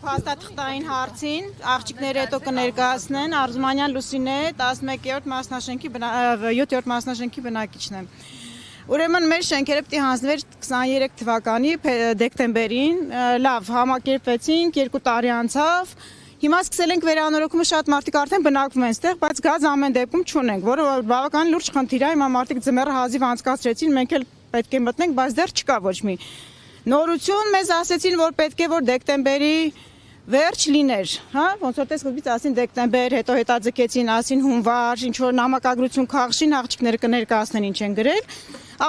Փաստաթղթային հարցին աղջիկները հետո կներկայացնեն Արզումանյան Լուսինե 11-րդ մասնաշենքի 7-րդ մասնաշենքի բնակիչն է։ Ուրեմն մեր շենքերը պիտի հանձնվեր 23 թվականի դեկտեմբերին, լավ, համակերպվեցինք, 2 տարի անցավ, հիմա սկսել ենք վերանորոգումը, շատ մարդիկ արդեն բնակվում են այստեղ, բայց գազ ամեն դեպքում չունենք, որը բավական լուրջ խնդիր է, հիմա մարդիկ ձմեռը հազիվ անցկացրեցին, մենք էլ պետք է մտնենք, բայց դեռ չկա ոչ մի նորություն, մեզ ասեցին, որ պետք է որ դեկտեմբերի վերջ լիներ, հա, ոնց որ սկզբից ասին դեկտեմբեր, հետո հետաձգեցին, ասին հունվար, ինչ որ նամակագրություն քաղշին, աղջիկները կներկայացնեն ինչ են գրել։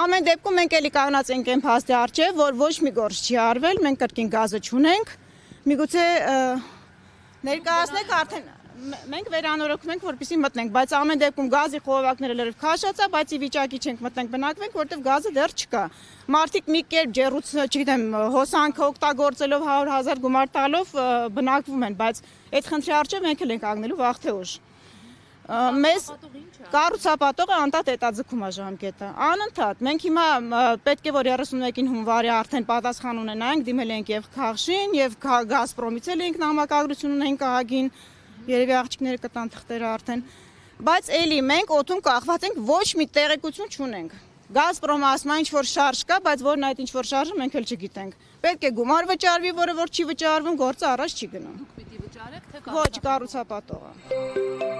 Ամեն դեպքում մենք էլի կանգնած ենք այն փաստի առջև, որ ոչ մի գործ չի արվել, մենք կրկին գազը չունենք։ Միգուցե ներկայացնեք արդեն մենք վերանորոգում ենք, որպեսզի մտնենք, բայց ամեն դեպքում գազի խողովակները լրիվ քաշած է, բայց ի վիճակի չենք մտնենք բնակվենք, որտեղ գազը դեռ չկա։ Մարդիկ մի կերպ ջեռուց, չգիտեմ, հոսանքը օգտագործելով 100,000 գումար տալով բնակվում են, բայց այդ խնդրի առջև մենք էլ ենք ակնելու վաղ թե ուշ։ Մեզ կառուցապատողը անընդհատ հետաձգում է ժամկետը, անընդհատ։ Մենք հիմա պետք է որ 31-ին հունվարի արդեն պատասխան ունենանք, դիմել ենք եւ Քաղշին, եւ Գազպրոմից էլ ենք նամակագրություն ունենք ահագին, երևի աղջիկները կտան թղթերը արդեն, բայց էլի մենք օդում կախված ենք, ոչ մի տեղեկություն չունենք։ Գազպրոմը ասում է ինչ որ շարժ կա, բայց որն այդ ինչ որ շարժը մենք էլ չգիտենք։ Պետք է գումար վճարվի, որը որ չի վճարվում, գործը առաջ չի գնում։ Դուք պիտի վճարեք, թե կառուցապատողը։ Ոչ, կառուցապատողը։